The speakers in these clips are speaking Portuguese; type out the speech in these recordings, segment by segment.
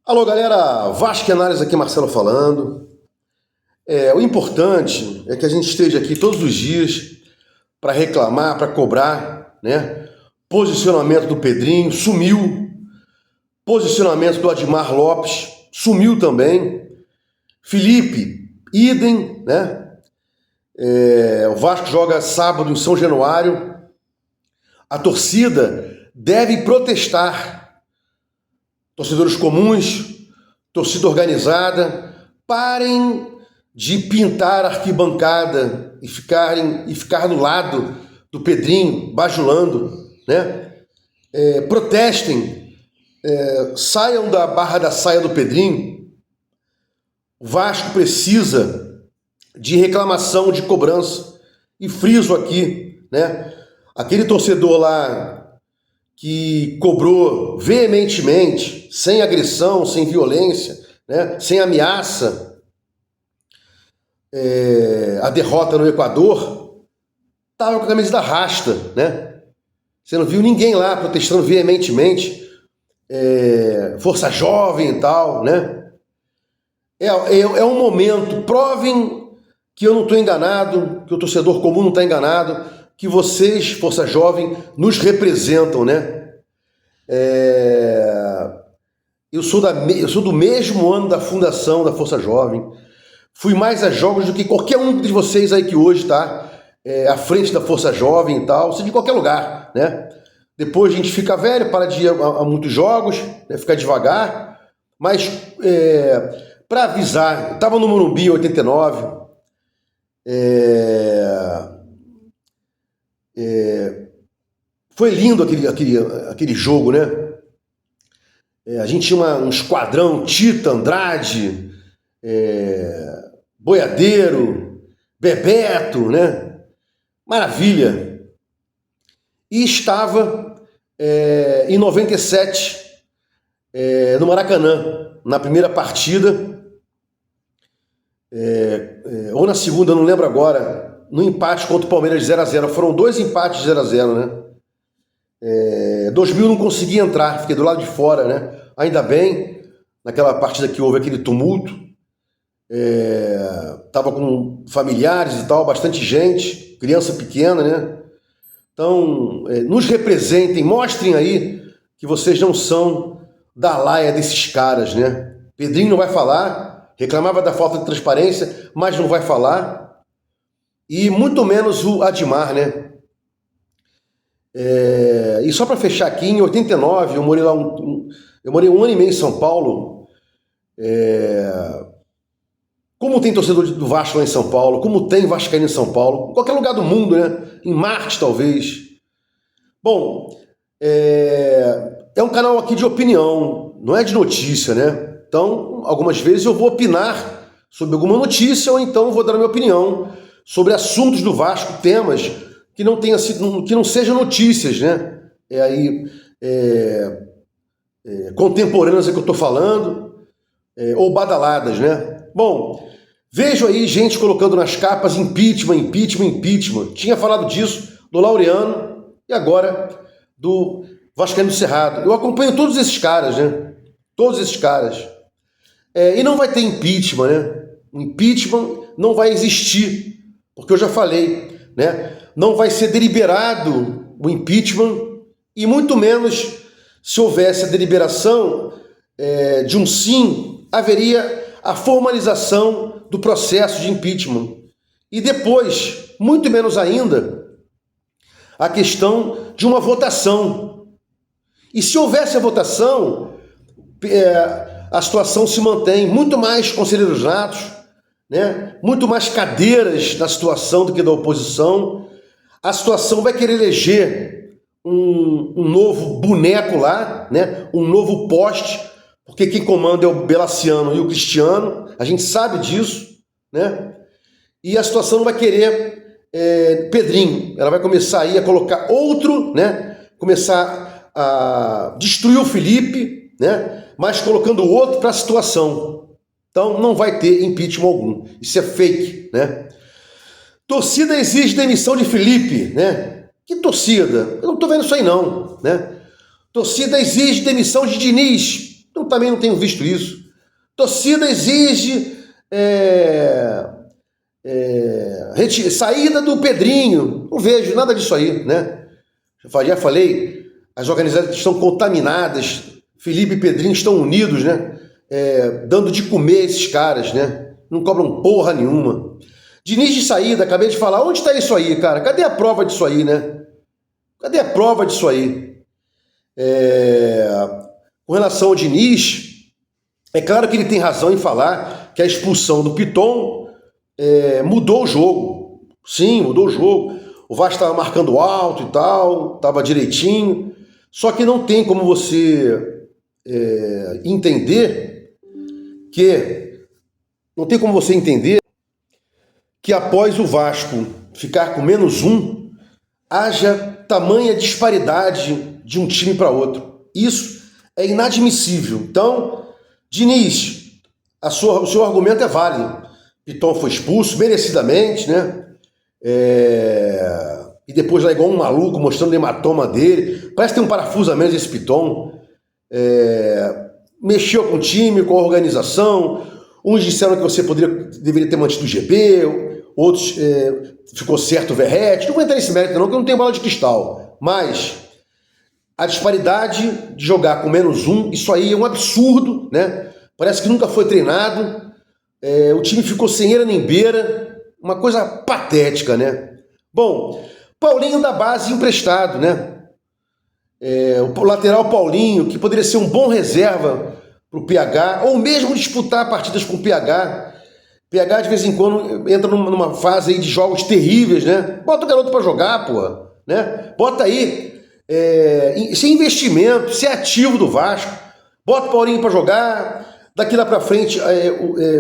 Alô, galera, Vasco Análise aqui, Marcelo falando. O importante é que a gente esteja aqui todos os dias para reclamar, para cobrar, né? Posicionamento do Pedrinho sumiu, posicionamento do Admar Lopes sumiu também, Felipe, idem, né? O Vasco joga sábado em São Januário, a torcida deve protestar. Torcedores comuns, torcida organizada, parem de pintar a arquibancada e ficar no lado do Pedrinho, bajulando, né? Protestem, saiam da barra da saia do Pedrinho. O Vasco precisa de reclamação, de cobrança. E friso aqui, né? Aquele torcedor lá que cobrou veementemente, sem agressão, sem violência, né, sem ameaça, a derrota no Equador, estava com a camisa da Rasta, né? Você não viu ninguém lá protestando veementemente, Força Jovem e tal, né? É um momento, provem que eu não estou enganado, que o torcedor comum não está enganado, que vocês, Força Jovem, nos representam, né? Eu sou do mesmo ano da fundação da Força Jovem. Fui mais a jogos do que qualquer um de vocês aí que hoje está à frente da Força Jovem e tal, seja de qualquer lugar, né? Depois a gente fica velho, para de ir a muitos jogos, né? Fica devagar. Mas, para avisar, eu estava no Morumbi em 89, foi lindo aquele jogo, né? A gente tinha um esquadrão, Tita, Andrade, Boiadeiro, Bebeto, né? Maravilha. E estava em 97 no Maracanã, na primeira partida, ou na segunda, não lembro agora, no empate contra o Palmeiras de 0-0. Foram 2 empates de 0-0, né? 2000 não consegui entrar, fiquei do lado de fora, né? Ainda bem, naquela partida que houve aquele tumulto, tava com familiares e tal, bastante gente, criança pequena, né? Então, nos representem, mostrem aí que vocês não são da laia desses caras, né? Pedrinho não vai falar, reclamava da falta de transparência, mas não vai falar. E muito menos o Admar, né? E só para fechar aqui, em 89, eu morei lá eu morei 1 ano e meio em São Paulo. Como tem torcedor do Vasco lá em São Paulo, como tem vascaíno em São Paulo, em qualquer lugar do mundo, né? Em Marte, talvez. Bom, é um canal aqui de opinião, não é de notícia, né? Então, algumas vezes eu vou opinar sobre alguma notícia ou então vou dar a minha opinião sobre assuntos do Vasco, temas que não sejam notícias, né? Contemporâneas é que eu estou falando, ou badaladas, né? Bom, vejo aí gente colocando nas capas impeachment, impeachment, impeachment. Tinha falado disso do Laureano e agora do Vascaíno do Cerrado. Eu acompanho todos esses caras, né? Todos esses caras. E não vai ter impeachment, né? O impeachment não vai existir, porque eu já falei, né? Não vai ser deliberado o impeachment e muito menos se houvesse a deliberação de um sim, haveria a formalização do processo de impeachment. E depois, muito menos ainda, a questão de uma votação. E se houvesse a votação, a situação se mantém. Muito mais conselheiros natos, né? Muito mais cadeiras na situação do que da oposição. A situação vai querer eleger um novo boneco lá, né? Um novo poste, porque quem comanda é o Belaciano e o Cristiano, a gente sabe disso, né? E a situação não vai querer Pedrinho, ela vai começar aí a colocar outro, né? Começar a destruir o Felipe, né? Mas colocando o outro para a situação. Então não vai ter impeachment algum, isso é fake, né? Torcida exige demissão de Felipe, né? Que torcida? Eu não tô vendo isso aí não, né? Torcida exige demissão de Diniz. Não também não tenho visto isso. Torcida exige saída do Pedrinho. Não vejo nada disso aí, né? Já falei, as organizadas estão contaminadas. Felipe e Pedrinho estão unidos, né? Dando de comer esses caras, né? Não cobram porra nenhuma. Diniz de saída, acabei de falar. Onde está isso aí, cara? Cadê a prova disso aí, né? Cadê a prova disso aí? Com relação ao Diniz, é claro que ele tem razão em falar que a expulsão do Piton mudou o jogo. Sim, mudou o jogo. O Vasco estava marcando alto e tal, estava direitinho. Só que não tem como você entender que após o Vasco ficar com -1, haja tamanha disparidade de um time para outro. Isso é inadmissível. Então, Diniz, o seu argumento é válido. Piton foi expulso merecidamente, né? E depois lá igual um maluco mostrando o hematoma dele. Parece que tem um parafuso a menos esse Piton. Mexeu com o time, com a organização. Uns disseram que você deveria ter mantido o GB, outros ficou certo o Verrete. Não vou entrar nesse mérito não, porque eu não tenho bola de cristal. Mas a disparidade de jogar com -1, isso aí é um absurdo, né? Parece que nunca foi treinado. O time ficou sem eira nem beira. Uma coisa patética, né? Bom, Paulinho da base emprestado, né? O lateral Paulinho, que poderia ser um bom reserva para o PH, ou mesmo disputar partidas com o PH. PH de vez em quando entra numa fase aí de jogos terríveis, né? Bota o garoto para jogar, pô, né? Bota aí, sem investimento, ser ativo do Vasco. Bota o Paulinho para jogar, daqui lá para frente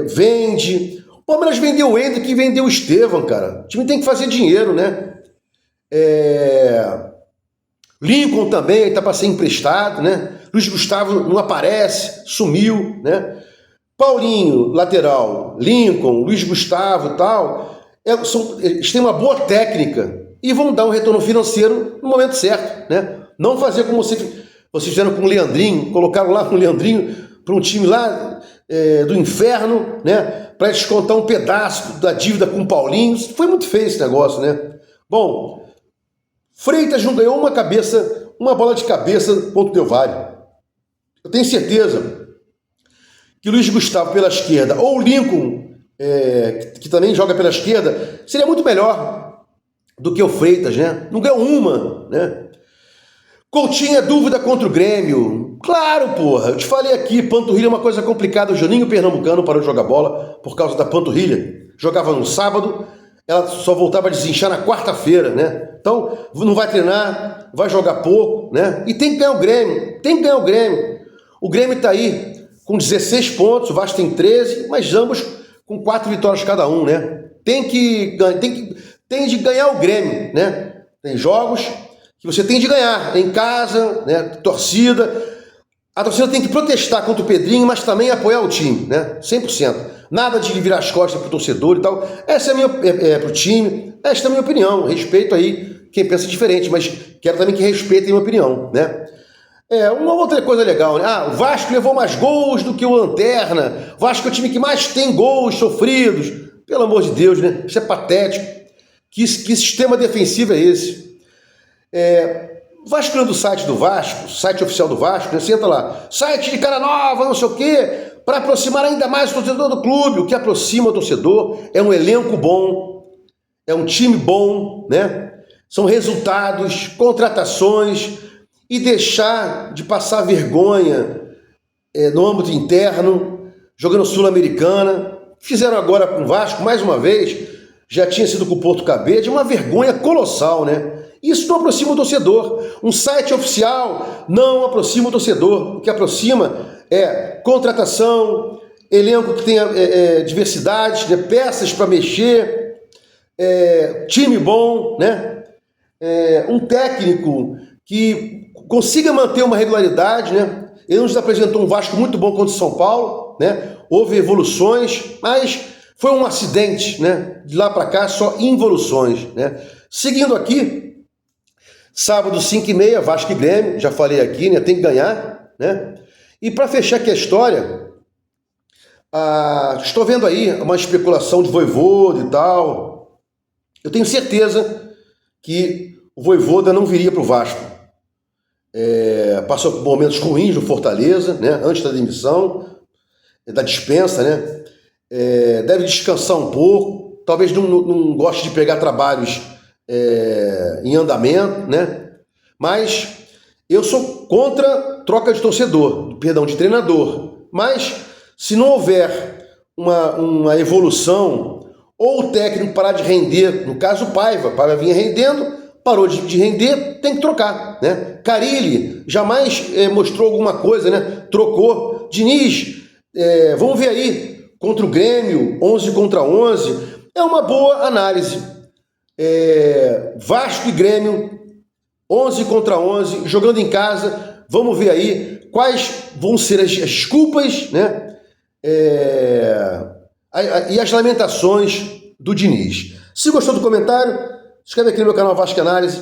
vende. O Palmeiras vendeu o Hendrick e vendeu o Estevam, cara. O time tem que fazer dinheiro, né? Lincoln também está para ser emprestado, né? Luiz Gustavo não aparece, sumiu, né? Paulinho, lateral, Lincoln, Luiz Gustavo e tal, eles têm uma boa técnica e vão dar um retorno financeiro no momento certo, né? Não fazer como vocês fizeram com o Leandrinho, colocaram lá o Leandrinho para um time lá do inferno, né? Para descontar um pedaço da dívida com o Paulinho. Foi muito feio esse negócio, né? Bom, Freitas não ganhou uma bola de cabeça ponto Del Valle. Eu tenho certeza que Luiz Gustavo pela esquerda ou o Lincoln, que também joga pela esquerda, seria muito melhor do que o Freitas, né? Não ganhou uma, né? Coutinho é dúvida contra o Grêmio. Claro, porra, eu te falei aqui, panturrilha é uma coisa complicada. O Juninho Pernambucano parou de jogar bola por causa da panturrilha. Jogava no sábado, ela só voltava a desinchar na quarta-feira, né? Então, não vai treinar, vai jogar pouco, né? E tem que ganhar o Grêmio, tem que ganhar o Grêmio. O Grêmio tá aí com 16 pontos, o Vasco tem 13, mas ambos com 4 vitórias cada um, né? Tem de ganhar o Grêmio, né? Tem jogos que você tem de ganhar, em casa, né? Torcida. A torcida tem que protestar contra o Pedrinho, mas também apoiar o time, né? 100%. Nada de virar as costas pro torcedor e tal. Essa é pro time, esta é a minha opinião. Respeito aí quem pensa diferente, mas quero também que respeitem a minha opinião, né? Uma outra coisa legal, né? O Vasco levou mais gols do que o Lanterna. O Vasco é o time que mais tem gols sofridos. Pelo amor de Deus, né? Isso é patético. Que sistema defensivo é esse? Vasculhando o site do Vasco, site oficial do Vasco, né? Você entra lá, site de cara nova, não sei o quê, para aproximar ainda mais o torcedor do clube. O que aproxima o torcedor é um elenco bom, é um time bom, né? São resultados, contratações, e deixar de passar vergonha no âmbito interno, jogando Sul-Americana. Fizeram agora com o Vasco, mais uma vez, já tinha sido com o Porto Cabede, uma vergonha colossal, né? Isso não aproxima o torcedor. Um site oficial não aproxima o torcedor. O que aproxima é contratação, elenco que tenha diversidade, né? Peças para mexer, time bom, né? Um técnico que consiga manter uma regularidade, né? Ele nos apresentou um Vasco muito bom contra o São Paulo, né? Houve evoluções, mas foi um acidente, né? De lá para cá, só involuções, né? Seguindo aqui, sábado, 5h30, Vasco e Grêmio, já falei aqui, né? Tem que ganhar, né? E para fechar aqui a história, estou vendo aí uma especulação de Vojvoda e tal. Eu tenho certeza que o Vojvoda não viria para o Vasco. Passou por momentos ruins no Fortaleza, né, antes da demissão, da dispensa, né? Deve descansar um pouco, talvez não goste de pegar trabalhos em andamento, né? Mas eu sou contra troca de de treinador. Mas se não houver uma evolução, ou o técnico parar de render, no caso o Paiva vinha rendendo, parou de render, tem que trocar, né? Carille jamais mostrou alguma coisa, né? Trocou. Diniz, vamos ver aí, contra o Grêmio, 11 contra 11, é uma boa análise. Vasco e Grêmio, 11 contra 11, jogando em casa, vamos ver aí quais vão ser as culpas, né? E as lamentações do Diniz. Se gostou do comentário, se inscreve aqui no meu canal Vasco Análise,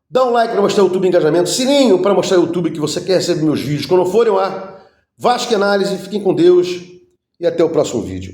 dá um like para mostrar o YouTube engajamento, sininho para mostrar o YouTube que você quer receber meus vídeos quando forem lá. Vasco Análise, fiquem com Deus e até o próximo vídeo.